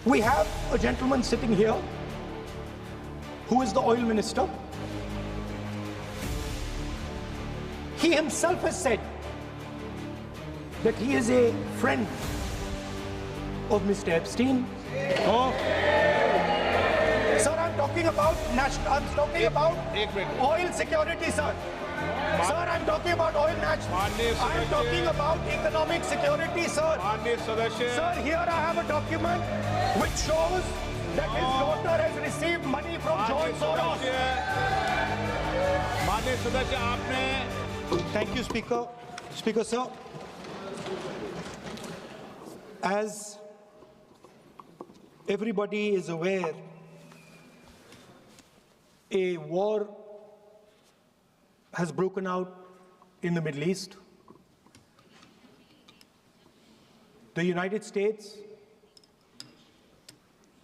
We have a gentleman sitting here who is the oil minister. He himself has said that he is a friend of Mr. Epstein. Oh. Sir, I'm talking about oil security, sir. Sir, I'm talking about oil national. I'm talking about economic security, sir. Sir, here I have a document which shows that his daughter has received money from George Soros. माननीय सदस्य आपने Thank you, Speaker. Speaker, sir. As everybody is aware, a war has broken out in the Middle East. The United States,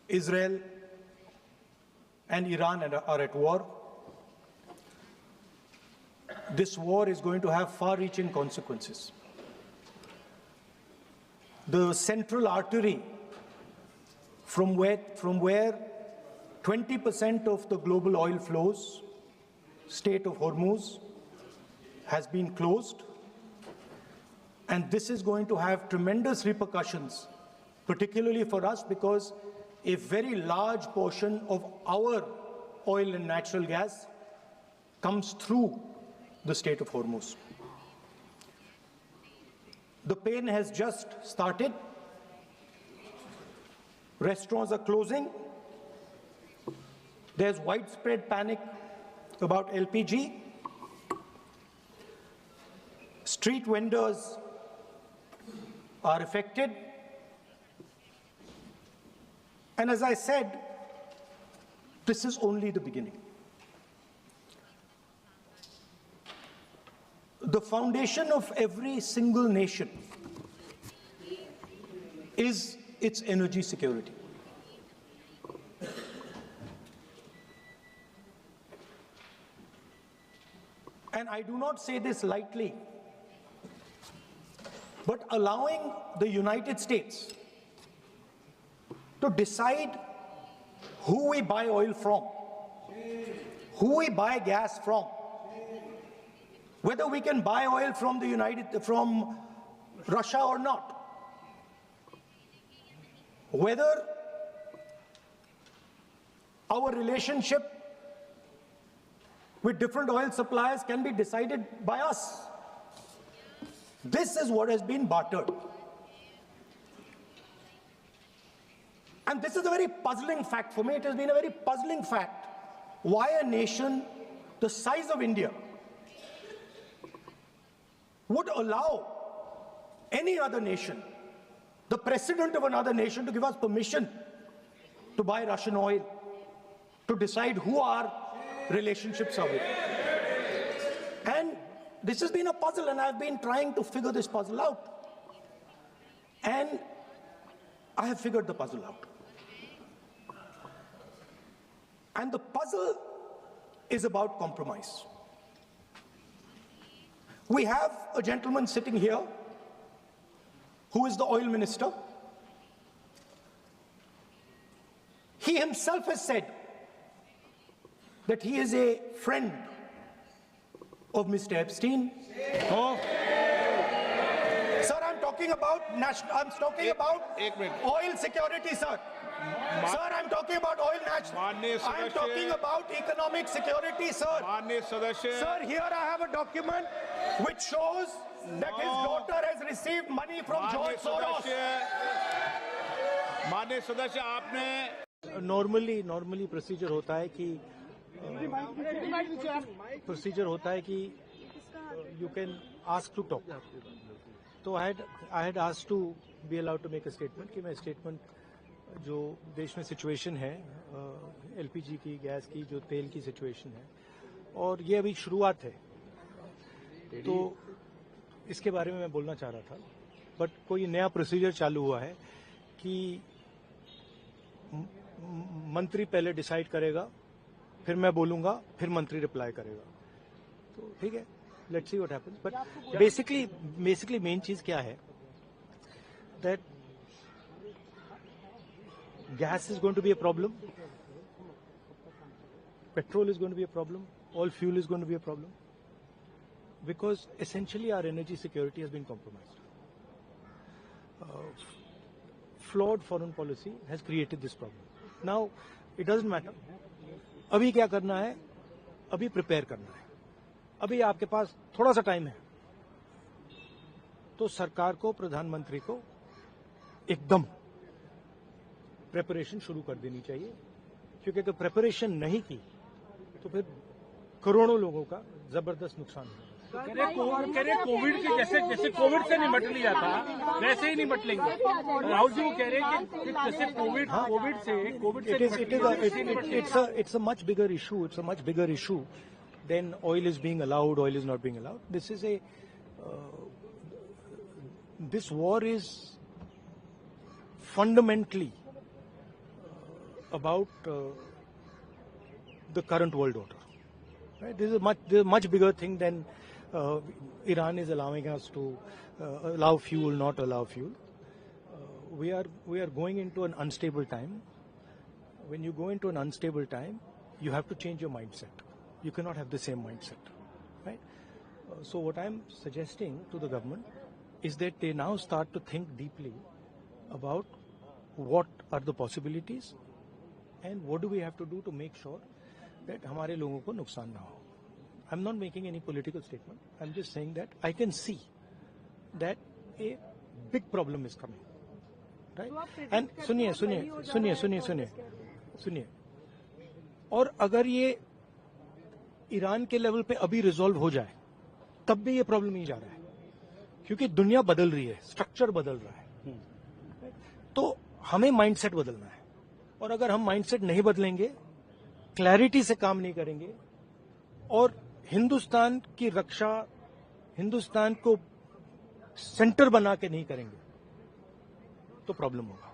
Israel, and Iran are at war. This war is going to have far-reaching consequences. The central artery from where 20% of the global oil flows, Strait of Hormuz, has been closed, and this is going to have tremendous repercussions, particularly for us, because a very large portion of our oil and natural gas comes through the Strait of Hormuz. The pain has just started. Restaurants are closing. There's widespread panic about LPG. Street vendors are affected. And as I said, this is only the beginning. The foundation of every single nation is its energy security. And I do not say this lightly, but allowing the United States to decide who we buy oil from, who we buy gas from, whether we can buy oil from Russia or not, whether our relationship with different oil suppliers can be decided by us. This is what has been bartered. And this is a very puzzling fact for me. It has been a very puzzling fact why a nation the size of India would allow any other nation, the president of another nation, to give us permission to buy Russian oil, to decide who our relationships are with. And this has been a puzzle, and I've been trying to figure this puzzle out. And I have figured the puzzle out. And the puzzle is about compromise. We have a gentleman sitting here who is the oil minister. He himself has said that he is a friend of Mr. Epstein. Oh. Sir, I'm talking about oil security, sir. Sir, I'm talking about oil national. I'm talking about economic security, sir. Sir, here I have a document which shows that his daughter has received money from George Soros. माननीय सदस्य आपने Normally procedure होता है कि you can ask to talk. So I had asked to be allowed to make a statement कि मैं statement जो देश में सिचुएशन है एलपीजी की, गैस की, जो तेल की सिचुएशन है, और ये अभी शुरुआत है, तो इसके बारे में मैं बोलना चाह रहा था. बट कोई नया प्रोसीजर चालू हुआ है कि मंत्री पहले डिसाइड करेगा, फिर मैं बोलूंगा, फिर मंत्री रिप्लाई करेगा. तो ठीक है, let's see what happens. But basically main चीज क्या है, that gas is going to be a problem. Petrol is going to be a problem. All fuel is going to be a problem. Because essentially our energy security has been compromised. Flawed foreign policy has created this problem. Now, it doesn't matter. अभी क्या करना है? अभी prepare करना है. अभी आपके पास थोड़ा सा टाइम है. तो सरकार को, प्रधानमंत्री को एकदम प्रिपरेशन शुरू कर देनी चाहिए. क्योंकि अगर प्रिपरेशन नहीं की तो फिर करोड़ों लोगों का जबरदस्त नुकसान होगा. कोविड के जैसे कोविड से निपट लिया था वैसे ही निपट लेंगे. राहुल जी वो कह रहे हैं कि जैसे कोविड से it's a much bigger issue. It's a much bigger issue than oil is being allowed, oil is not being allowed. This war is fundamentally about the current world order. Right? This is a much bigger thing than Iran is allowing us to allow fuel, not allow fuel. We are going into an unstable time. When you go into an unstable time, you have to change your mindset. You cannot have the same mindset, right? So what I'm suggesting to the government is that they now start to think deeply about what are the possibilities and what do we have to do to make sure that हमारे लोगों को नुकसान ना हो. I'm not making any political statement. I'm just saying that I can see that a big problem is coming, right? And सुनिए. और अगर ये ईरान के लेवल पे अभी रिजॉल्व हो जाए, तब भी ये प्रॉब्लम नहीं जा रहा है, क्योंकि दुनिया बदल रही है, स्ट्रक्चर बदल रहा है. तो हमें माइंडसेट बदलना है. और अगर हम माइंडसेट नहीं बदलेंगे, क्लैरिटी से काम नहीं करेंगे और हिंदुस्तान की रक्षा, हिंदुस्तान को सेंटर बना के नहीं करेंगे तो प्रॉब्लम होगा.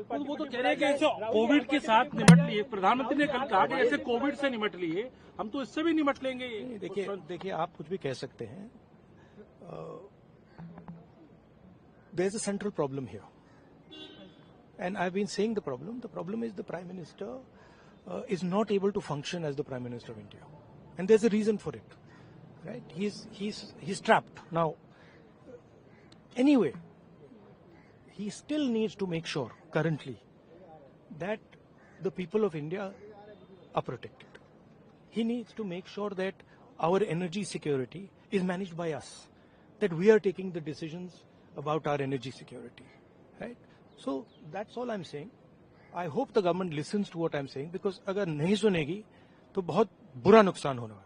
तो वो तो कह रहे हैं कि कोविड के साथ निपट लिए. प्रधानमंत्री ने कल कहा कि जैसे कोविड से निपट लिए हम तो इससे भी निपट लेंगे. देखिए आप कुछ भी कह सकते हैं. There is a central problem here and I've been saying the problem is the Prime Minister is not able to function as the Prime Minister of India. And there's a reason for it, right? He's trapped. Now, anyway, he still needs to make sure currently that the people of India are protected. He needs to make sure that our energy security is managed by us, that we are taking the decisions about our energy security, right? So that's all I'm saying. I hope the government listens to what I'm saying, because अगर नहीं सुनेगी तो बहुत बुरा नुकसान होना है.